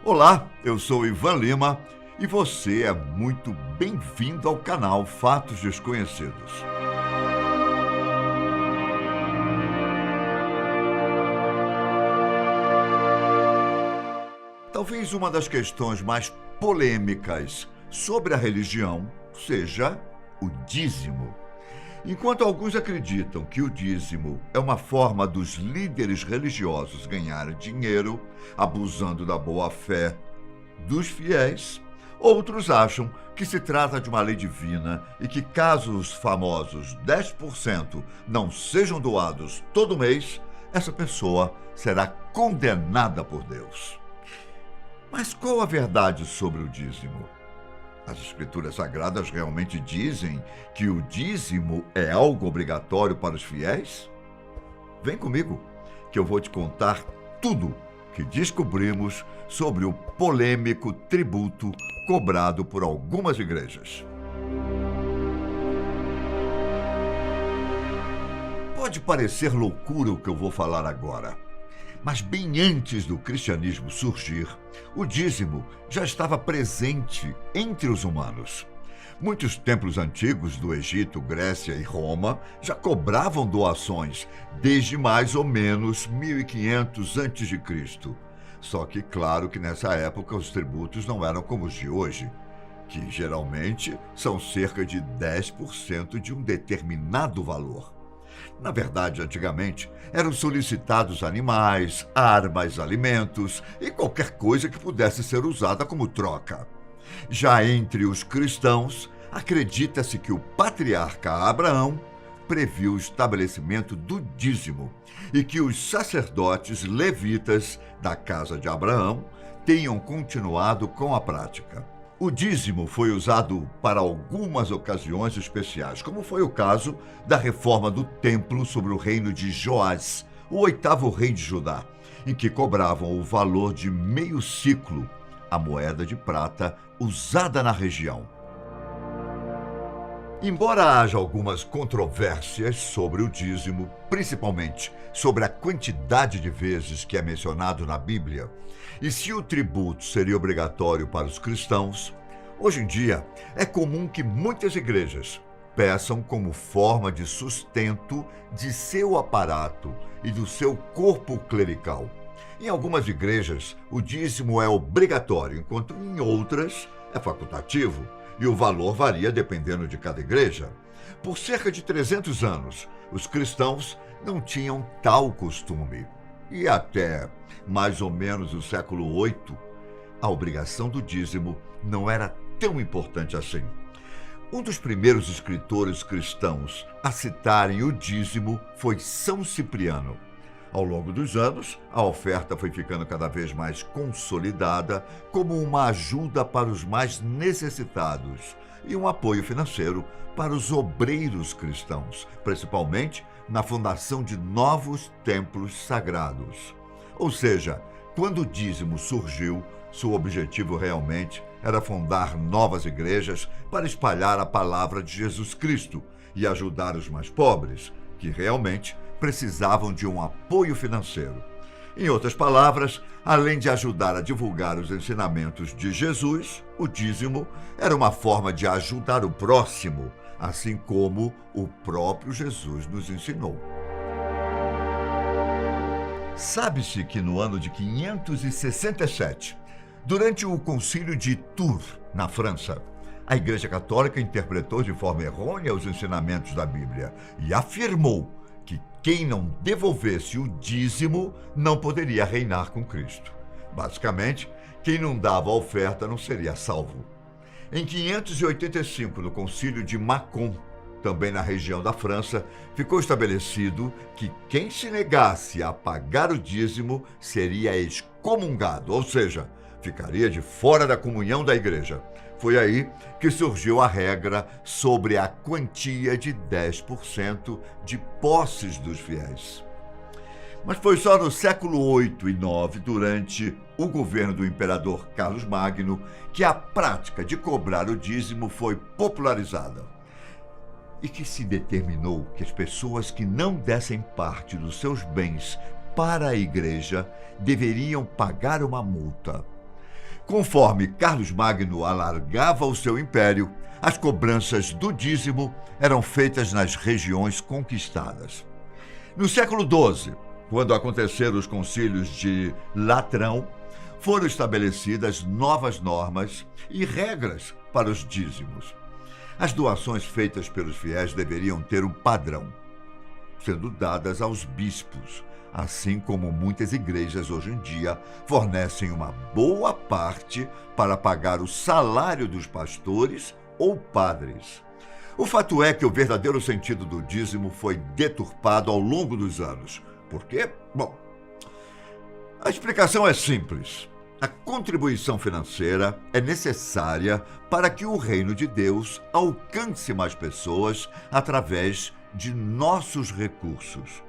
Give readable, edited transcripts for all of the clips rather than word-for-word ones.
Olá, eu sou Ivan Lima e você é muito bem-vindo ao canal Fatos Desconhecidos. Talvez uma das questões mais polêmicas sobre a religião seja o dízimo. Enquanto alguns acreditam que o dízimo é uma forma dos líderes religiosos ganharem dinheiro, abusando da boa-fé dos fiéis, outros acham que se trata de uma lei divina e que, caso os famosos 10% não sejam doados todo mês, essa pessoa será condenada por Deus. Mas qual a verdade sobre o dízimo? As Escrituras Sagradas realmente dizem que o dízimo é algo obrigatório para os fiéis? Vem comigo, que eu vou te contar tudo que descobrimos sobre o polêmico tributo cobrado por algumas igrejas. Pode parecer loucura o que eu vou falar agora, mas bem antes do cristianismo surgir, o dízimo já estava presente entre os humanos. Muitos templos antigos do Egito, Grécia e Roma já cobravam doações desde mais ou menos 1500 a.C. Só que, claro que nessa época os tributos não eram como os de hoje, que geralmente são cerca de 10% de um determinado valor. Na verdade, antigamente, eram solicitados animais, armas, alimentos e qualquer coisa que pudesse ser usada como troca. Já entre os cristãos, acredita-se que o patriarca Abraão previu o estabelecimento do dízimo e que os sacerdotes levitas da casa de Abraão tenham continuado com a prática. O dízimo foi usado para algumas ocasiões especiais, como foi o caso da reforma do templo sobre o reino de Joás, o 8º rei de Judá, em que cobravam o valor de meio siclo, a moeda de prata usada na região. Embora haja algumas controvérsias sobre o dízimo, principalmente sobre a quantidade de vezes que é mencionado na Bíblia, e se o tributo seria obrigatório para os cristãos, hoje em dia é comum que muitas igrejas peçam como forma de sustento de seu aparato e do seu corpo clerical. Em algumas igrejas, o dízimo é obrigatório, enquanto em outras é facultativo, e o valor varia dependendo de cada igreja. Por cerca de 300 anos, os cristãos não tinham tal costume. E até mais ou menos o século VIII, a obrigação do dízimo não era tão importante assim. Um dos primeiros escritores cristãos a citarem o dízimo foi São Cipriano. Ao longo dos anos, a oferta foi ficando cada vez mais consolidada como uma ajuda para os mais necessitados e um apoio financeiro para os obreiros cristãos, principalmente na fundação de novos templos sagrados. Ou seja, quando o dízimo surgiu, seu objetivo realmente era fundar novas igrejas para espalhar a palavra de Jesus Cristo e ajudar os mais pobres, que realmente precisavam de um apoio financeiro. Em outras palavras, além de ajudar a divulgar os ensinamentos de Jesus, o dízimo era uma forma de ajudar o próximo, assim como o próprio Jesus nos ensinou. Sabe-se que no ano de 567, durante o Concílio de Tours, na França, a Igreja Católica interpretou de forma errônea os ensinamentos da Bíblia e afirmou que quem não devolvesse o dízimo não poderia reinar com Cristo. Basicamente, quem não dava a oferta não seria salvo. Em 585, no Concílio de Macon, também na região da França, ficou estabelecido que quem se negasse a pagar o dízimo seria excomungado, ou seja, ficaria de fora da comunhão da igreja. Foi aí que surgiu a regra sobre a quantia de 10% de posses dos fiéis. Mas foi só no século VIII e IX, durante o governo do imperador Carlos Magno, que a prática de cobrar o dízimo foi popularizada. E que se determinou que as pessoas que não dessem parte dos seus bens para a igreja deveriam pagar uma multa. Conforme Carlos Magno alargava o seu império, as cobranças do dízimo eram feitas nas regiões conquistadas. No século XII, quando aconteceram os concílios de Latrão, foram estabelecidas novas normas e regras para os dízimos. As doações feitas pelos fiéis deveriam ter um padrão, sendo dadas aos bispos, assim como muitas igrejas hoje em dia fornecem uma boa parte para pagar o salário dos pastores ou padres. O fato é que o verdadeiro sentido do dízimo foi deturpado ao longo dos anos. Por quê? Bom, a explicação é simples. A contribuição financeira é necessária para que o reino de Deus alcance mais pessoas através de nossos recursos.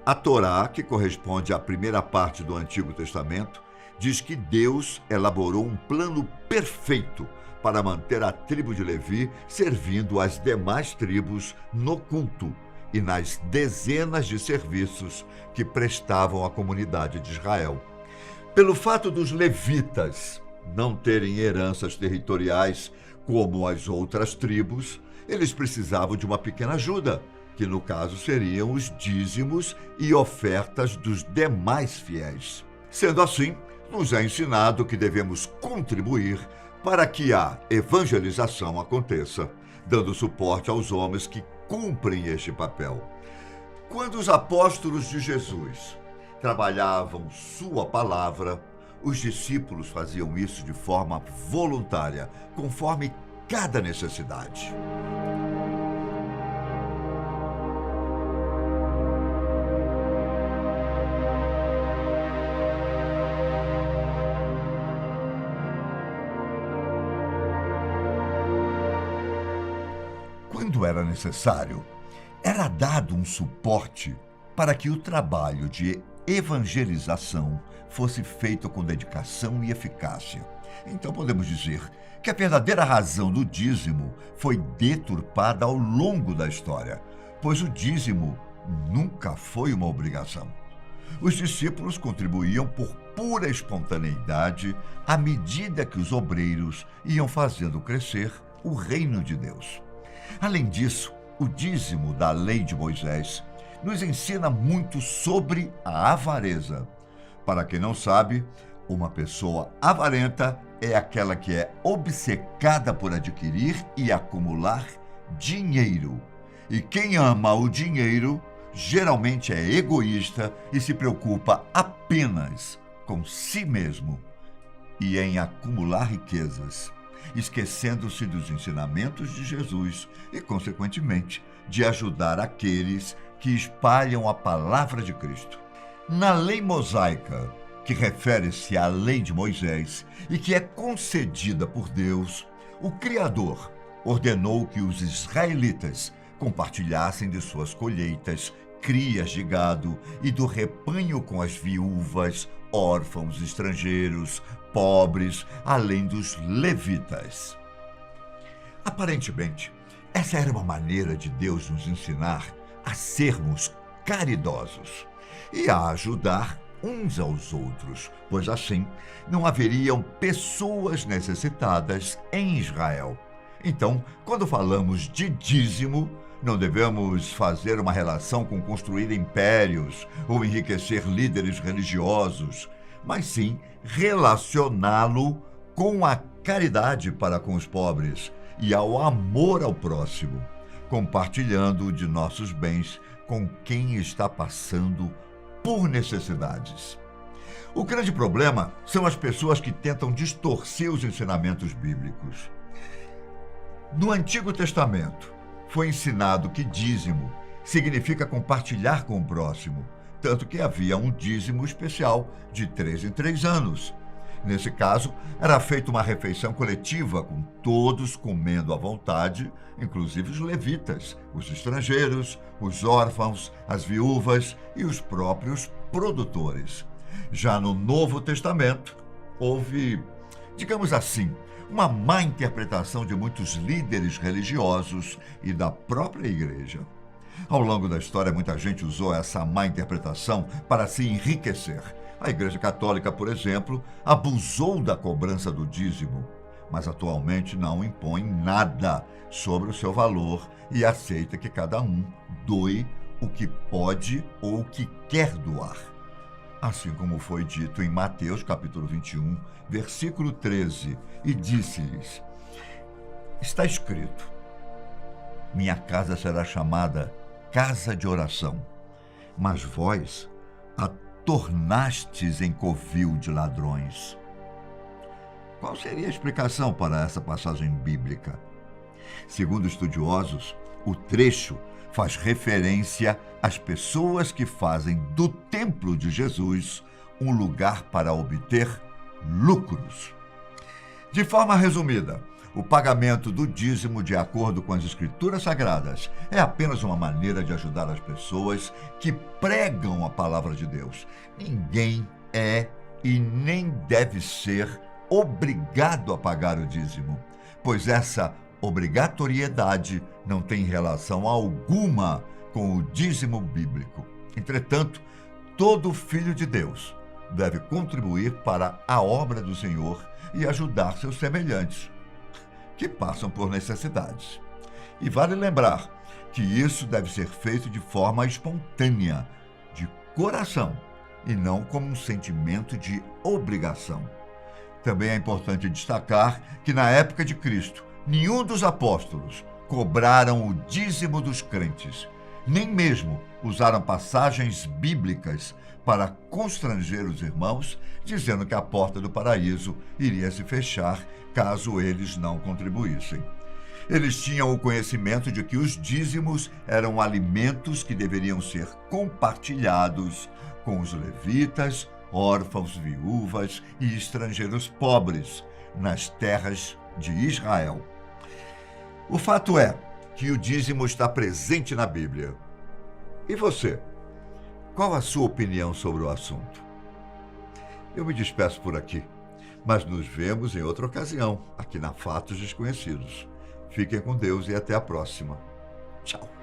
A Torá, que corresponde à primeira parte do Antigo Testamento, diz que Deus elaborou um plano perfeito para manter a tribo de Levi servindo as demais tribos no culto e nas dezenas de serviços que prestavam à comunidade de Israel. Pelo fato dos levitas não terem heranças territoriais como as outras tribos, eles precisavam de uma pequena ajuda, que no caso seriam os dízimos e ofertas dos demais fiéis. Sendo assim, nos é ensinado que devemos contribuir para que a evangelização aconteça, dando suporte aos homens que cumprem este papel. Quando os apóstolos de Jesus trabalhavam sua palavra, os discípulos faziam isso de forma voluntária, conforme cada necessidade. Quando era necessário, era dado um suporte para que o trabalho de evangelização fosse feito com dedicação e eficácia. Então podemos dizer que a verdadeira razão do dízimo foi deturpada ao longo da história, pois o dízimo nunca foi uma obrigação. Os discípulos contribuíam por pura espontaneidade à medida que os obreiros iam fazendo crescer o reino de Deus. Além disso, o dízimo da lei de Moisés nos ensina muito sobre a avareza. Para quem não sabe, uma pessoa avarenta é aquela que é obcecada por adquirir e acumular dinheiro. E quem ama o dinheiro geralmente é egoísta e se preocupa apenas com si mesmo e em acumular riquezas, esquecendo-se dos ensinamentos de Jesus e, consequentemente, de ajudar aqueles que espalham a palavra de Cristo. Na lei mosaica, que refere-se à lei de Moisés e que é concedida por Deus, o Criador ordenou que os israelitas compartilhassem de suas colheitas, crias de gado e do rebanho com as viúvas, órfãos, estrangeiros, pobres, além dos levitas. Aparentemente, essa era uma maneira de Deus nos ensinar a sermos caridosos e a ajudar uns aos outros, pois assim não haveriam pessoas necessitadas em Israel. Então, quando falamos de dízimo, não devemos fazer uma relação com construir impérios ou enriquecer líderes religiosos, mas sim relacioná-lo com a caridade para com os pobres e ao amor ao próximo, compartilhando de nossos bens com quem está passando por necessidades. O grande problema são as pessoas que tentam distorcer os ensinamentos bíblicos. No Antigo Testamento, foi ensinado que dízimo significa compartilhar com o próximo, tanto que havia um dízimo especial de 3 em 3 anos. Nesse caso, era feita uma refeição coletiva, com todos comendo à vontade, inclusive os levitas, os estrangeiros, os órfãos, as viúvas e os próprios produtores. Já no Novo Testamento, houve, digamos assim, uma má interpretação de muitos líderes religiosos e da própria igreja. Ao longo da história, muita gente usou essa má interpretação para se enriquecer, A Igreja Católica, por exemplo, abusou da cobrança do dízimo, mas atualmente não impõe nada sobre o seu valor e aceita que cada um doe o que pode ou o que quer doar. Assim como foi dito em Mateus capítulo 21, versículo 13, e disse-lhes: está escrito, minha casa será chamada casa de oração, mas vós a tornastes em covil de ladrões. Qual seria a explicação para essa passagem bíblica? Segundo estudiosos, o trecho faz referência às pessoas que fazem do templo de Jesus um lugar para obter lucros. De forma resumida, o pagamento do dízimo, de acordo com as Escrituras Sagradas, é apenas uma maneira de ajudar as pessoas que pregam a palavra de Deus. Ninguém é e nem deve ser obrigado a pagar o dízimo, pois essa obrigatoriedade não tem relação alguma com o dízimo bíblico. Entretanto, todo filho de Deus deve contribuir para a obra do Senhor e ajudar seus semelhantes, que passam por necessidades. E vale lembrar que isso deve ser feito de forma espontânea, de coração, e não como um sentimento de obrigação. Também é importante destacar que na época de Cristo, nenhum dos apóstolos cobraram o dízimo dos crentes, nem mesmo usaram passagens bíblicas para constranger os irmãos, dizendo que a porta do paraíso iria se fechar caso eles não contribuíssem. Eles tinham o conhecimento de que os dízimos eram alimentos que deveriam ser compartilhados com os levitas, órfãos, viúvas e estrangeiros pobres nas terras de Israel. O fato é que o dízimo está presente na Bíblia. E você? Qual a sua opinião sobre o assunto? Eu me despeço por aqui, mas nos vemos em outra ocasião, aqui na Fatos Desconhecidos. Fiquem com Deus e até a próxima. Tchau.